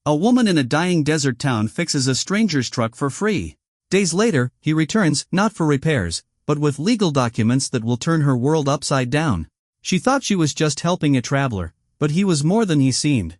A woman in a dying desert town fixes a stranger's truck for free. Days later, he returns, not for repairs, but with legal documents that will turn her world upside down. She thought she was just helping a traveler, but he was more than he seemed.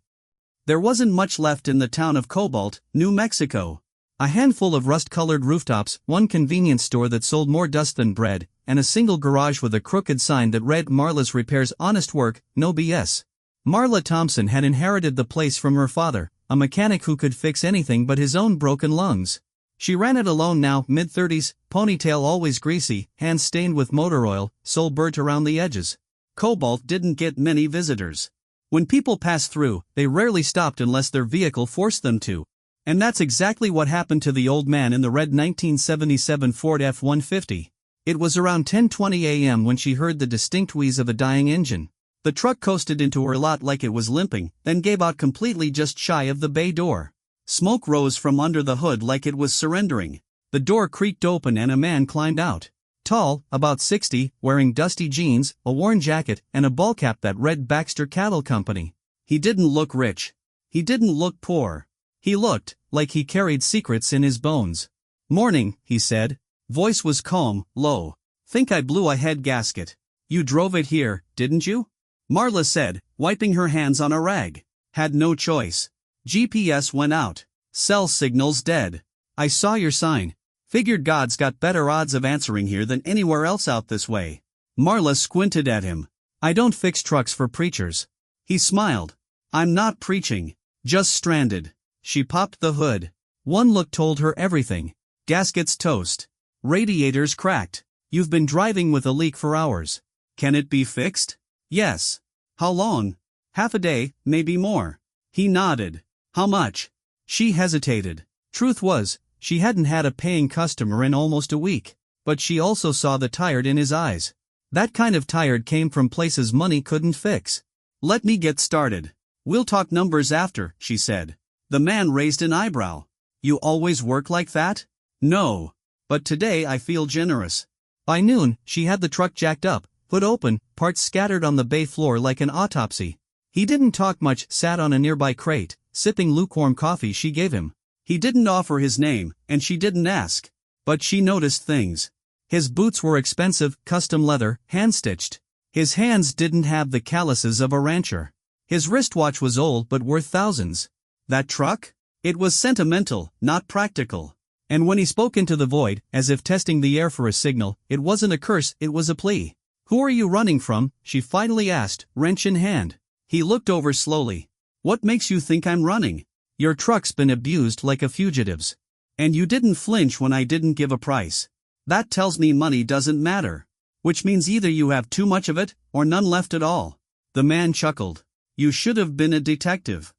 There wasn't much left in the town of Cobalt, New Mexico. A handful of rust-colored rooftops, one convenience store that sold more dust than bread, and a single garage with a crooked sign that read Marla's Repairs, honest work, no BS. Marla Thompson had inherited the place from her father, a mechanic who could fix anything but his own broken lungs. She ran it alone now, mid-30s, ponytail always greasy, hands stained with motor oil, soul burnt around the edges. Cobalt didn't get many visitors. When people passed through, they rarely stopped unless their vehicle forced them to. And that's exactly what happened to the old man in the red 1977 Ford F-150. It was around 10:20 a.m. when she heard the distinct wheeze of a dying engine. The truck coasted into her lot like it was limping, then gave out completely just shy of the bay door. Smoke rose from under the hood like it was surrendering. The door creaked open and a man climbed out. Tall, about 60, wearing dusty jeans, a worn jacket, and a ball cap that read Baxter Cattle Company. He didn't look rich. He didn't look poor. He looked like he carried secrets in his bones. "Morning," he said. Voice was calm, low. "Think I blew a head gasket. You drove it here, didn't you?" Marla said, wiping her hands on a rag. "Had no choice. GPS went out. Cell signal's dead. I saw your sign. Figured God's got better odds of answering here than anywhere else out this way." Marla squinted at him. "I don't fix trucks for preachers." He smiled. "I'm not preaching. Just stranded." She popped the hood. One look told her everything. Gaskets toast. Radiators cracked. "You've been driving with a leak for hours. Can it be fixed?" "Yes." "How long?" "Half a day, maybe more." He nodded. "How much?" She hesitated. Truth was, she hadn't had a paying customer in almost a week. But she also saw the tired in his eyes. That kind of tired came from places money couldn't fix. "Let me get started. We'll talk numbers after," she said. The man raised an eyebrow. "You always work like that?" "No. But today I feel generous." By noon, she had the truck jacked up, hood open, parts scattered on the bay floor like an autopsy. He didn't talk much, sat on a nearby crate, sipping lukewarm coffee she gave him. He didn't offer his name, and she didn't ask. But she noticed things. His boots were expensive, custom leather, hand-stitched. His hands didn't have the calluses of a rancher. His wristwatch was old but worth thousands. That truck? It was sentimental, not practical. And when he spoke into the void, as if testing the air for a signal, it wasn't a curse, it was a plea. "Who are you running from?" she finally asked, wrench in hand. He looked over slowly. "What makes you think I'm running? Your truck's been abused like a fugitive's. And you didn't flinch when I didn't give a price. That tells me money doesn't matter. Which means either you have too much of it, or none left at all." The man chuckled. "You should have been a detective."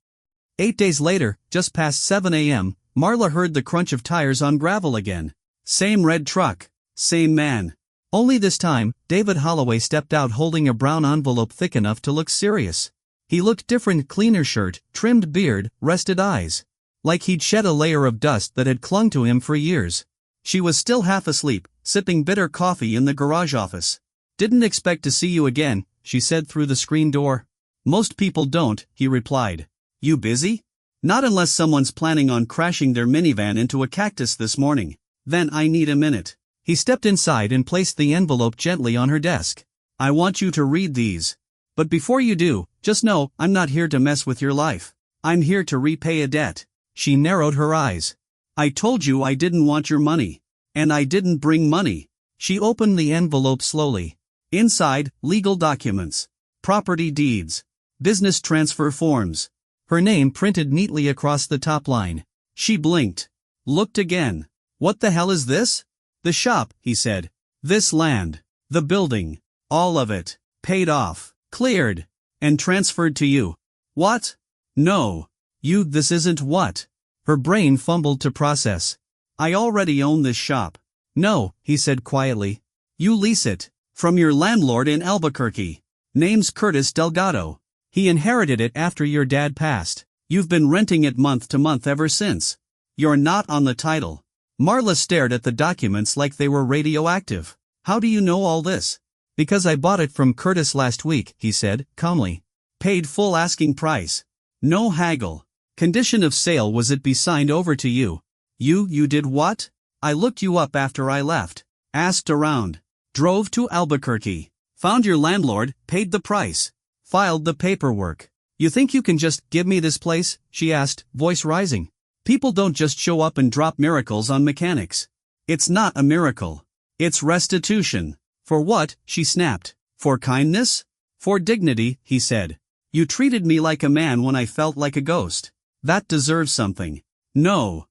8 days later, just past 7 a.m., Marla heard the crunch of tires on gravel again. Same red truck. Same man. Only this time, David Holloway stepped out holding a brown envelope thick enough to look serious. He looked different, cleaner shirt, trimmed beard, rested eyes. Like he'd shed a layer of dust that had clung to him for years. She was still half asleep, sipping bitter coffee in the garage office. "Didn't expect to see you again," she said through the screen door. "Most people don't," he replied. "You busy?" "Not unless someone's planning on crashing their minivan into a cactus this morning. Then I need a minute." He stepped inside and placed the envelope gently on her desk. "I want you to read these. But before you do, just know, I'm not here to mess with your life. I'm here to repay a debt." She narrowed her eyes. "I told you I didn't want your money. And I didn't bring money." She opened the envelope slowly. Inside, legal documents. Property deeds. Business transfer forms. Her name printed neatly across the top line. She blinked. Looked again. "What the hell is this?" "The shop," he said. "This land. The building. All of it. Paid off. Cleared. And transferred to you." "What?" "No. This isn't what?" Her brain fumbled to process. "I already own this shop." "No," he said quietly. "You lease it. From your landlord in Albuquerque. Name's Curtis Delgado. He inherited it after your dad passed. You've been renting it month to month ever since. You're not on the title." Marla stared at the documents like they were radioactive. "How do you know all this?" "Because I bought it from Curtis last week," he said, calmly. "Paid full asking price. No haggle. Condition of sale was it be signed over to you. You did what? I looked you up after I left. Asked around. Drove to Albuquerque. Found your landlord, paid the price. Filed the paperwork. You think you can just give me this place? She asked, voice rising. People don't just show up and drop miracles on mechanics. It's not a miracle. It's restitution. For what? She snapped. For kindness? For dignity, he said. You treated me like a man when I felt like a ghost. That deserves something. No.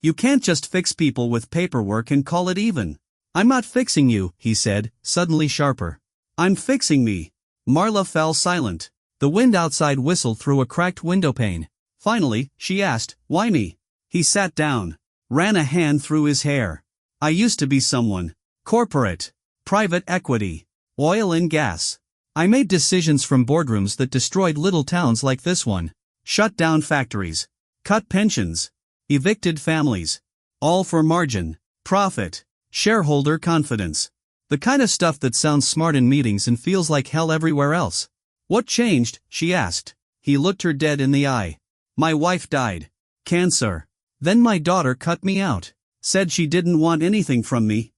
You can't just fix people with paperwork and call it even. I'm not fixing you, he said, suddenly sharper. I'm fixing me. Marla fell silent. The wind outside whistled through a cracked window pane. Finally, she asked, why me? He sat down. Ran a hand through his hair. I used to be someone. Corporate. Private equity. Oil and gas. I made decisions from boardrooms that destroyed little towns like this one. Shut down factories. Cut pensions. Evicted families. All for margin. Profit. Shareholder confidence. The kind of stuff that sounds smart in meetings and feels like hell everywhere else. What changed? She asked. He looked her dead in the eye. My wife died. Cancer. Then my daughter cut me out. Said she didn't want anything from me.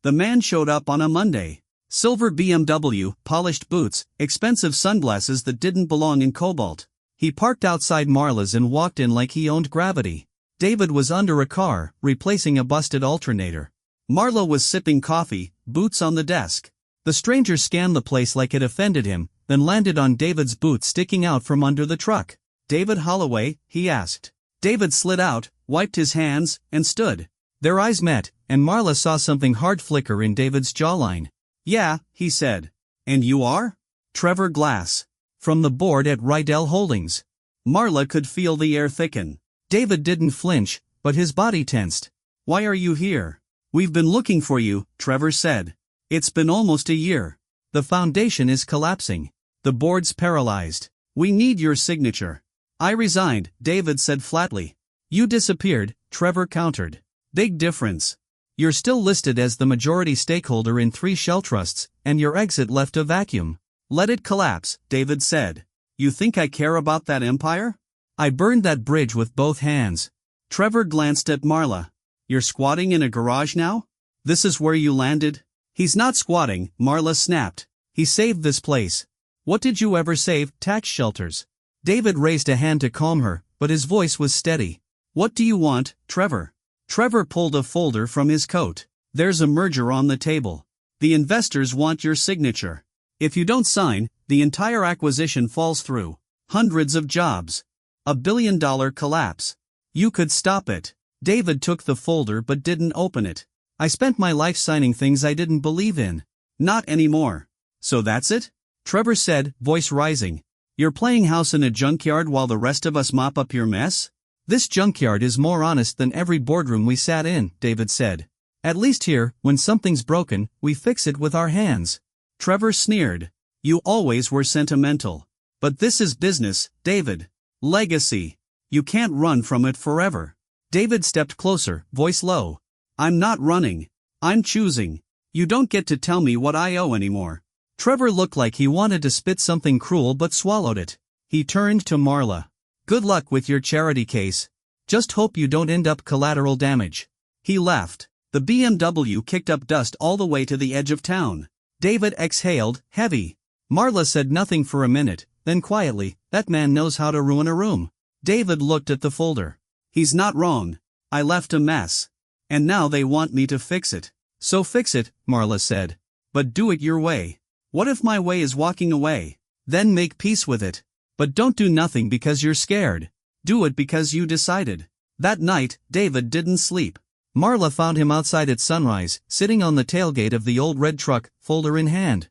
The man showed up on a Monday. Silver BMW, polished boots, expensive sunglasses that didn't belong in cobalt. He parked outside Marla's and walked in like he owned gravity. David was under a car, replacing a busted alternator. Marla was sipping coffee, boots on the desk. The stranger scanned the place like it offended him, then landed on David's boots sticking out from under the truck. David Holloway, he asked. David slid out, wiped his hands, and stood. Their eyes met, and Marla saw something hard flicker in David's jawline. Yeah, he said. And you are? Trevor Glass. From the board at Rydell Holdings. Marla could feel the air thicken. David didn't flinch, but his body tensed. Why are you here? We've been looking for you, Trevor said. It's been almost a year. The foundation is collapsing. The board's paralyzed. We need your signature. I resigned, David said flatly. You disappeared, Trevor countered. Big difference. You're still listed as the majority stakeholder in 3 shell trusts, and your exit left a vacuum. Let it collapse, David said. You think I care about that empire? I burned that bridge with both hands. Trevor glanced at Marla. You're squatting in a garage now? This is where you landed? He's not squatting, Marla snapped. He saved this place. What did you ever save? Tax shelters. David raised a hand to calm her, but his voice was steady. What do you want, Trevor? Trevor pulled a folder from his coat. There's a merger on the table. The investors want your signature. If you don't sign, the entire acquisition falls through. Hundreds of jobs. $1 billion collapse. You could stop it. David took the folder but didn't open it. I spent my life signing things I didn't believe in. Not anymore. So that's it? Trevor said, voice rising. You're playing house in a junkyard while the rest of us mop up your mess? This junkyard is more honest than every boardroom we sat in, David said. At least here, when something's broken, we fix it with our hands. Trevor sneered. You always were sentimental. But this is business, David. Legacy. You can't run from it forever. David stepped closer, voice low. I'm not running. I'm choosing. You don't get to tell me what I owe anymore. Trevor looked like he wanted to spit something cruel but swallowed it. He turned to Marla. Good luck with your charity case. Just hope you don't end up collateral damage. He left. The BMW kicked up dust all the way to the edge of town. David exhaled, heavy. Marla said nothing for a minute, then quietly, that man knows how to ruin a room. David looked at the folder. He's not wrong. I left a mess. And now they want me to fix it. So fix it, Marla said. But do it your way. What if my way is walking away? Then make peace with it. But don't do nothing because you're scared. Do it because you decided. That night, David didn't sleep. Marla found him outside at sunrise, sitting on the tailgate of the old red truck, folder in hand.